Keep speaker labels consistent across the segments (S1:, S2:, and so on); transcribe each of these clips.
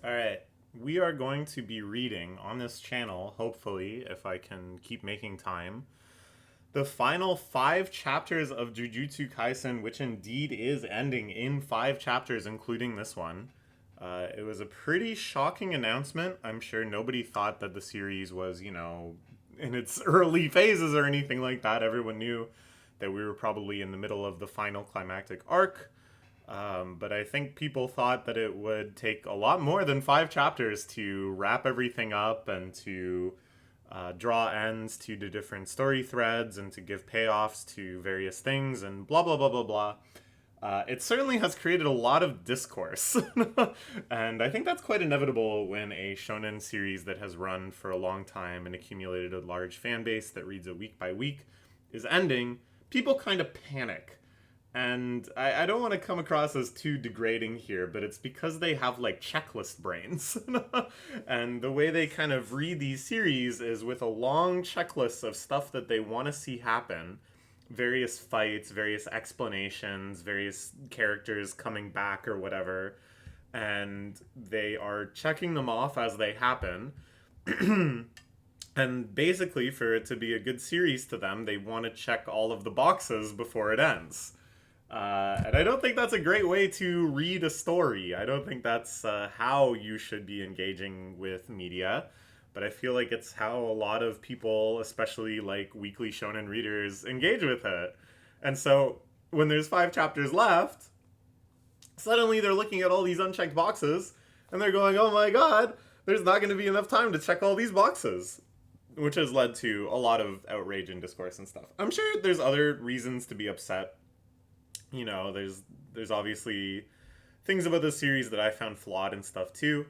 S1: All right. We are going to be reading on this channel, hopefully, if I can keep making time, the final 5 chapters of Jujutsu Kaisen, which indeed is ending in 5 chapters, including this one. It was a pretty shocking announcement. I'm sure nobody thought that the series was, in its early phases or anything like that. Everyone knew that we were probably in the middle of the final climactic arc. But I think people thought that it would take a lot more than 5 chapters to wrap everything up and to draw ends to the different story threads and to give payoffs to various things and blah blah blah blah blah. It certainly has created a lot of discourse, and I think that's quite inevitable when a shonen series that has run for a long time and accumulated a large fan base that reads it week by week is ending. People kind of panic. And I don't want to come across as too degrading here, but it's because they have like checklist brains. And the way they kind of read these series is with a long checklist of stuff that they want to see happen, various fights, various explanations, various characters coming back or whatever. And they are checking them off as they happen. And basically, for it to be a good series to them, they want to check all of the boxes before it ends. And I don't think that's a great way to read a story. I don't think that's how you should be engaging with media. But I feel like it's how a lot of people, especially like weekly shonen readers, engage with it. And so when there's 5 chapters left, suddenly they're looking at all these unchecked boxes and they're going, oh my god, there's not going to be enough time to check all these boxes. Which has led to a lot of outrage and discourse and stuff. I'm sure there's other reasons to be upset. There's obviously things about this series that I found flawed and stuff too.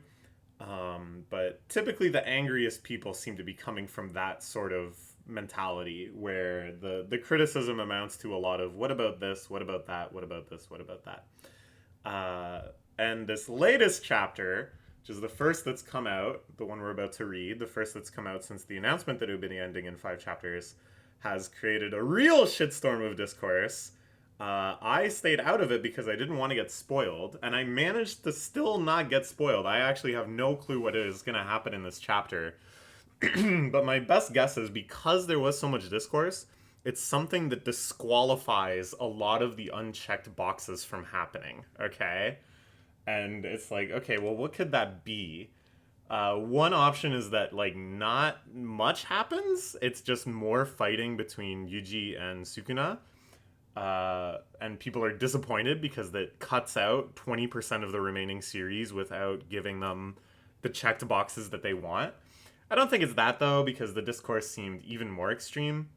S1: But typically the angriest people seem to be coming from that sort of mentality where the criticism amounts to a lot of what about this, what about that, what about this, what about that. And this latest chapter, which is the first that's come out, the one we're about to read, the first that's come out since the announcement that it would be ending in 5 chapters, has created a real shitstorm of discourse. I stayed out of it because I didn't want to get spoiled, and I managed to still not get spoiled. I actually have no clue what is going to happen in this chapter. But my best guess is because there was so much discourse, it's something that disqualifies a lot of the unchecked boxes from happening, okay? And it's like, okay, well, what could that be? One option is that, like, not much happens. It's just more fighting between Yuji and Sukuna. And people are disappointed because that cuts out 20% of the remaining series without giving them the checked boxes that they want. I don't think it's that, though, because the discourse seemed even more extreme.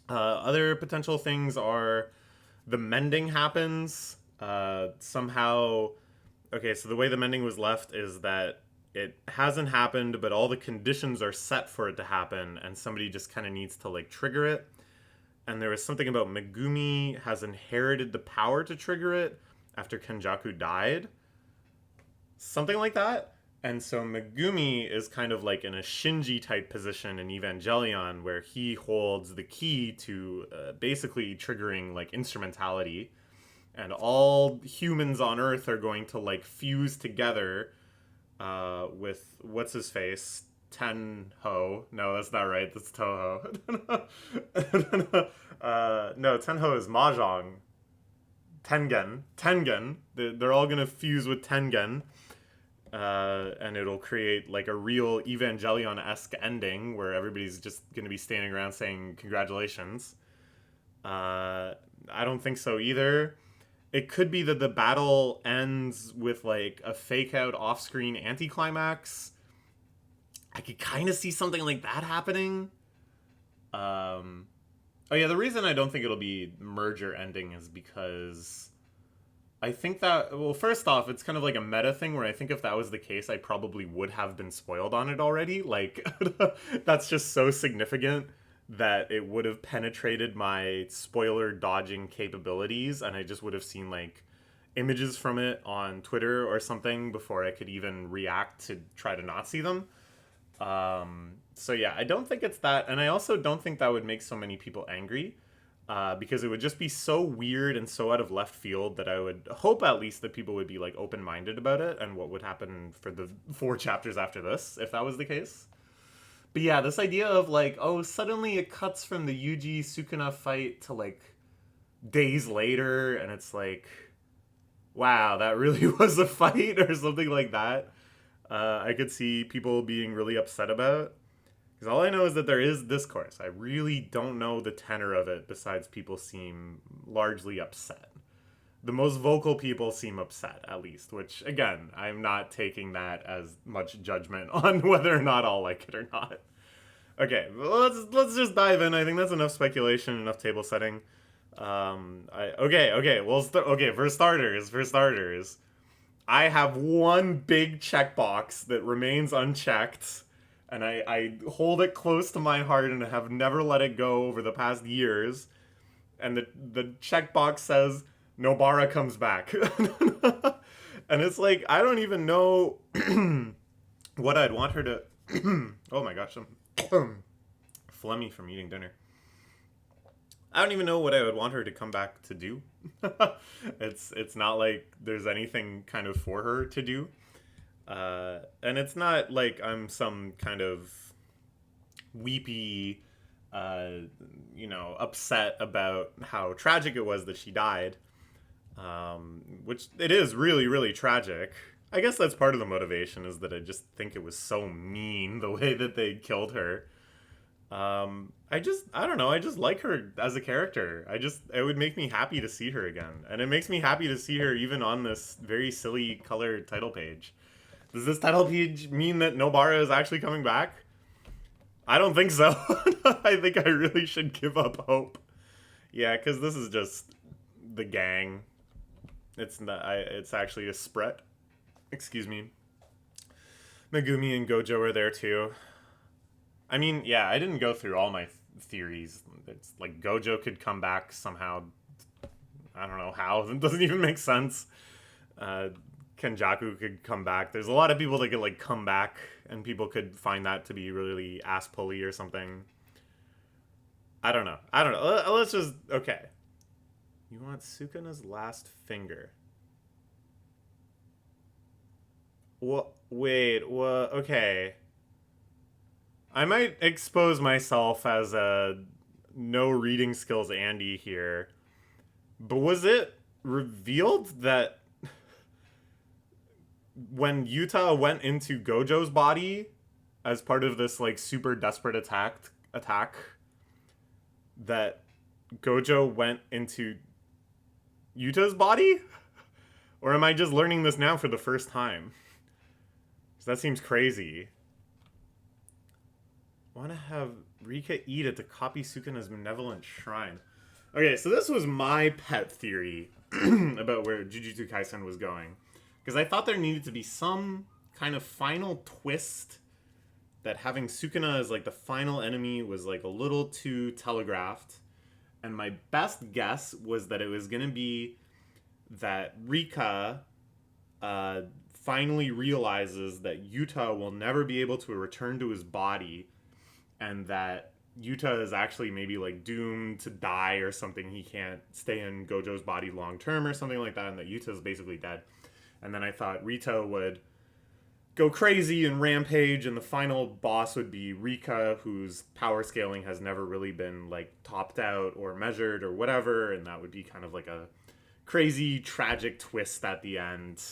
S1: Other potential things are the mending happens. Somehow, okay, so the way the mending was left is that it hasn't happened, but all the conditions are set for it to happen, and somebody just kind of needs to, like, trigger it. And there was something about Megumi has inherited the power to trigger it after Kenjaku died. Something like that. And so Megumi is kind of like in a Shinji type position in Evangelion where he holds the key to basically triggering like instrumentality. And all humans on Earth are going to like fuse together with what's his face? Tenho. No, that's not right. That's Toho. No, Tenho is Mahjong. Tengen. They're all gonna fuse with Tengen, and it'll create like a real Evangelion-esque ending where everybody's just gonna be standing around saying congratulations. I don't think so either. It could be that the battle ends with like a fake out off-screen anticlimax. I could kind of see something like that happening. Oh yeah, the reason I don't think it'll be merger ending is because I think that, well, first off, it's kind of like a meta thing where I think if that was the case, I probably would have been spoiled on it already. Like, that's just so significant that it would have penetrated my spoiler dodging capabilities, and I just would have seen like images from it on Twitter or something before I could even react to try to not see them. So yeah, I don't think it's that, and I also don't think that would make so many people angry. because it would just be so weird and so out of left field that I would hope at least that people would be like open-minded about it and what would happen for the 4 chapters after this if that was the case. But yeah, this idea of like, oh, suddenly it cuts from the Yuji Sukuna fight to like days later, and it's like, wow, that really was a fight or something like that. I could see people being really upset about. Because all I know is that there is discourse. I really don't know the tenor of it besides people seem largely upset. The most vocal people seem upset, at least, which, again, I'm not taking that as much judgment on whether or not I'll like it or not. Okay, well, let's just dive in. I think that's enough speculation, enough table setting. Okay, for starters, I have one big checkbox that remains unchecked, and I hold it close to my heart and have never let it go over the past years. And the checkbox says Nobara comes back, and it's like I don't even know what I'd want her to. Oh my gosh, I'm phlegmy from eating dinner. I don't even know what I would want her to come back to do. It's not like there's anything kind of for her to do. And it's not like I'm some kind of weepy, upset about how tragic it was that she died. Which it is really, really tragic. I guess that's part of the motivation is that I just think it was so mean the way that they killed her. I don't know, I just like her as a character. It would make me happy to see her again. And it makes me happy to see her even on this very silly colored title page. Does this title page mean that Nobara is actually coming back? I don't think so. I think I really should give up hope. Yeah, because this is just the gang. It's actually a spread. Excuse me. Megumi and Gojo are there too. I mean, yeah, I didn't go through all my theories. It's like Gojo could come back somehow. I don't know how. It doesn't even make sense. Kenjaku could come back. There's a lot of people that could like come back, and people could find that to be really ass pulley or something. I don't know. Let's just okay. You want Sukuna's last finger? What? Wait. What? Okay. I might expose myself as a no reading skills Andy here, but was it revealed that when Yuta went into Gojo's body as part of this like super desperate attack, that Gojo went into Yuta's body? Or am I just learning this now for the first time? Because that seems crazy. Want to have Rika eat it to copy Sukuna's benevolent shrine. Okay, so this was my pet theory about where Jujutsu Kaisen was going. Because I thought there needed to be some kind of final twist that having Sukuna as like the final enemy was like a little too telegraphed. And my best guess was that it was going to be that Rika finally realizes that Yuta will never be able to return to his body, and that Yuta is actually maybe like doomed to die or something. He can't stay in Gojo's body long term or something like that, and that Yuta is basically dead. And then I thought Rita would go crazy and rampage, and the final boss would be Rika, whose power scaling has never really been like topped out or measured or whatever, and that would be kind of like a crazy tragic twist at the end.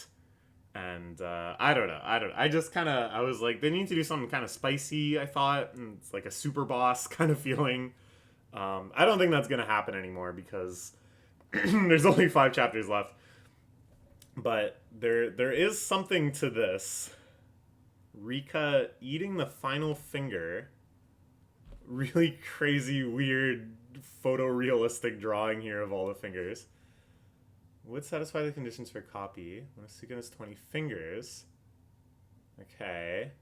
S1: And I don't know. I was like, they need to do something kind of spicy, I thought, and it's like a super boss kind of feeling. I don't think that's gonna happen anymore because there's only 5 chapters left. But there is something to this. Rika eating the final finger. Really crazy, weird, photorealistic drawing here of all the fingers. Would satisfy the conditions for copy. When Sukuna's has 20 fingers. Okay.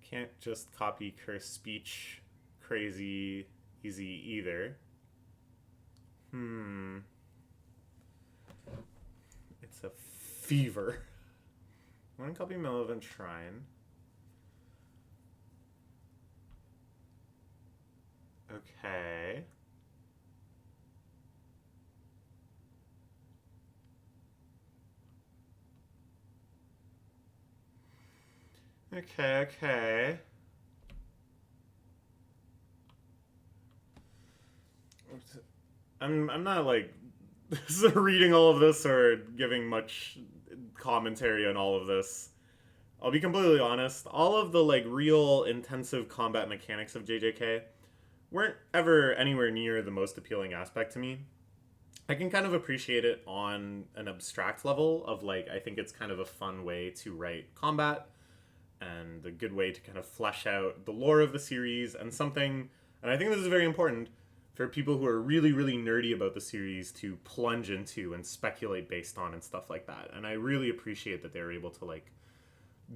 S1: Can't just copy curse speech crazy easy either. It's a fever. One copy Malevolent Shrine. Okay. Okay. I'm not like reading all of this or giving much commentary on all of this. I'll be completely honest. All of the like real intensive combat mechanics of JJK weren't ever anywhere near the most appealing aspect to me. I can kind of appreciate it on an abstract level of like I think it's kind of a fun way to write combat and a good way to kind of flesh out the lore of the series and something, and I think this is very important for people who are really really nerdy about the series to plunge into and speculate based on and stuff like that. And I really appreciate that they're able to like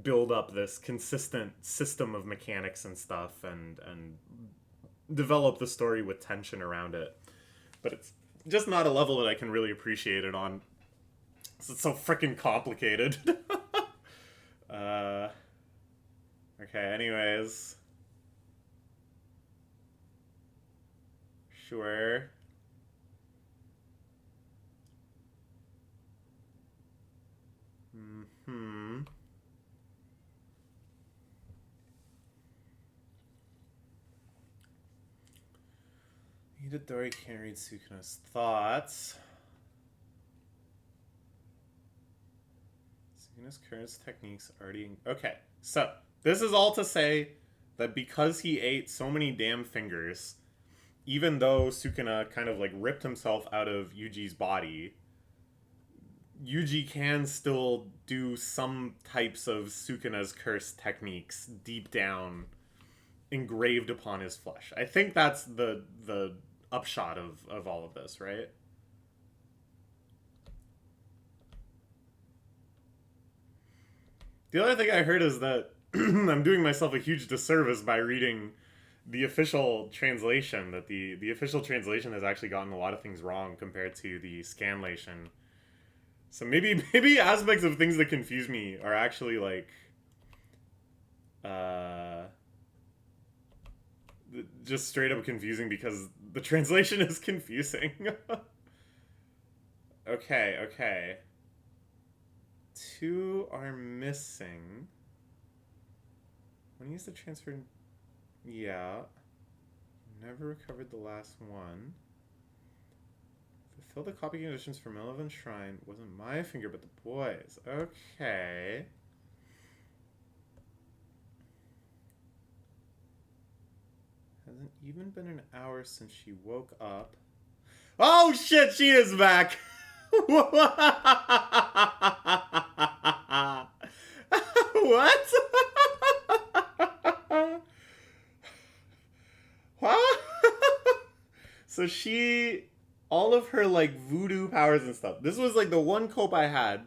S1: build up this consistent system of mechanics and stuff and develop the story with tension around it. But it's just not a level that I can really appreciate it on. It's so freaking complicated. uh, okay, anyways. Sure. Hmm. Itadori can't read Sukuna's thoughts. Sukuna's current techniques already... Okay, so this is all to say that because he ate so many damn fingers, even though Sukuna kind of like ripped himself out of Yuji's body, Yuji can still do some types of Sukuna's curse techniques deep down engraved upon his flesh. I think that's the upshot of all of this, right? The other thing I heard is that I'm doing myself a huge disservice by reading the official translation, that the official translation has actually gotten a lot of things wrong compared to the scanlation. So maybe aspects of things that confuse me are actually like uh just straight up confusing because the translation is confusing. Okay. Two are missing. When he used the transfer... Yeah. Never recovered the last one. Fulfill the copy conditions for Melvin Shrine. Wasn't my finger, but the boys. Okay. Hasn't even been an hour since she woke up. Oh shit, she is back! What? What? So she, all of her like voodoo powers and stuff. This was like the one cope I had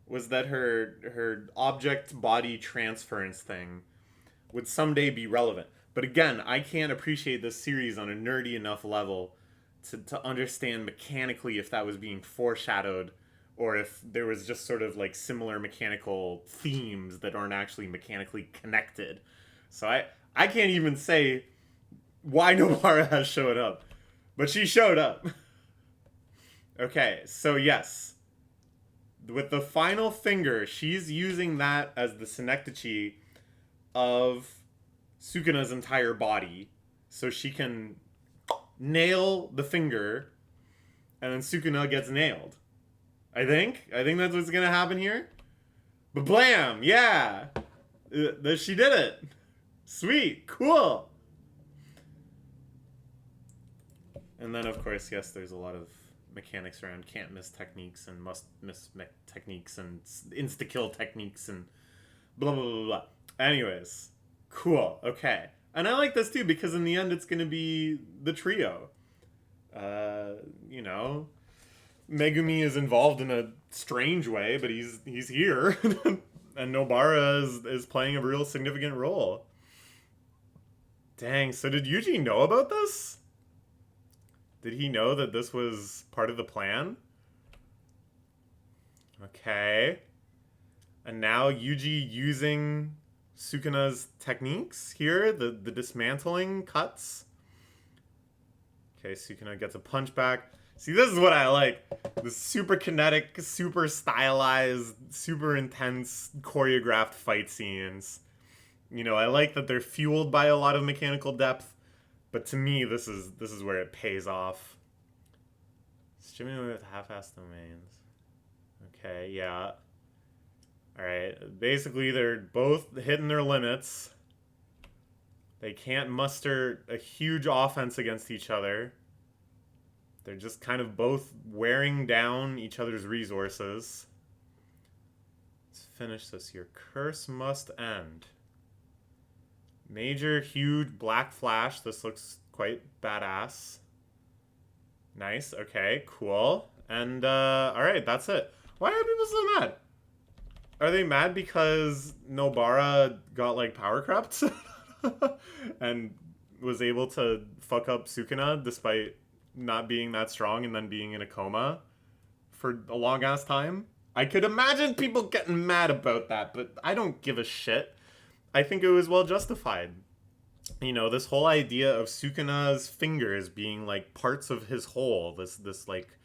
S1: was that her object body transference thing would someday be relevant. But again, I can't appreciate this series on a nerdy enough level to understand mechanically if that was being foreshadowed or if there was just sort of like similar mechanical themes that aren't actually mechanically connected. So I can't even say why Nobara has showed up. But she showed up. Okay, so yes. With the final finger, she's using that as the synecdoche of Sukuna's entire body. So she can nail the finger, and then Sukuna gets nailed. I think that's what's gonna happen here. But blam! Yeah! She did it! Sweet! Cool! And then, of course, yes, there's a lot of mechanics around can't miss techniques and must miss techniques and insta-kill techniques and blah, blah, blah, blah. Anyways, cool. Okay. And I like this, too, because in the end, it's going to be the trio. You know, Megumi is involved in a strange way, but he's here. And Nobara is playing a real significant role. Dang, so did Yuji know about this? Did he know that this was part of the plan? Okay. And now Yuji using Sukuna's techniques here, the dismantling cuts. Okay, Sukuna gets a punch back. See, this is what I like. The super kinetic, super stylized, super intense, choreographed fight scenes. You know, I like that they're fueled by a lot of mechanical depth, but to me, this is where it pays off. Streaming with half-assed domains. Okay, yeah. Alright, basically they're both hitting their limits. They can't muster a huge offense against each other. They're just kind of both wearing down each other's resources. Let's finish this here. Curse must end. Major, huge, black flash. This looks quite badass. Nice, okay, cool. And, alright, that's it. Why are people so mad? Are they mad because Nobara got, like, power crept? And was able to fuck up Sukuna despite not being that strong and then being in a coma for a long ass time? I could imagine people getting mad about that, but I don't give a shit. I think it was well justified. You know, this whole idea of Sukuna's fingers being like parts of his whole, this like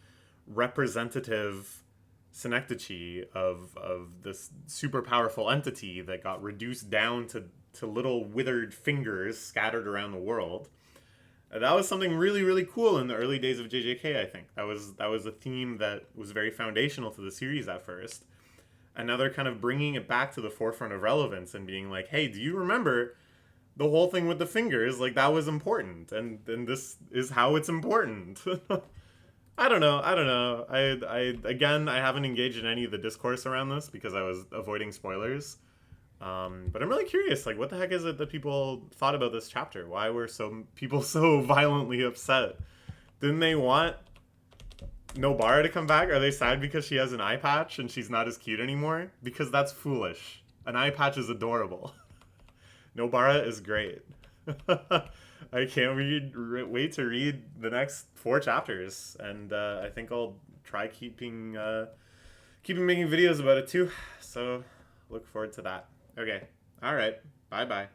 S1: representative synecdoche of this super powerful entity that got reduced down to little withered fingers scattered around the world. That was something really, really cool in the early days of JJK, I think. That was a theme that was very foundational to the series at first. And now they're kind of bringing it back to the forefront of relevance and being like, hey, do you remember the whole thing with the fingers? Like, that was important. And this is how it's important. I don't know. Again, I haven't engaged in any of the discourse around this because I was avoiding spoilers. But I'm really curious, like, what the heck is it that people thought about this chapter? Why were people so violently upset? Didn't they want Nobara to come back? Are they sad because she has an eye patch and she's not as cute anymore? Because that's foolish. An eye patch is adorable. Nobara is great. I can't wait to read the next 4 chapters, and I think I'll try keeping making videos about it too. So look forward to that. Okay. All right. Bye-bye.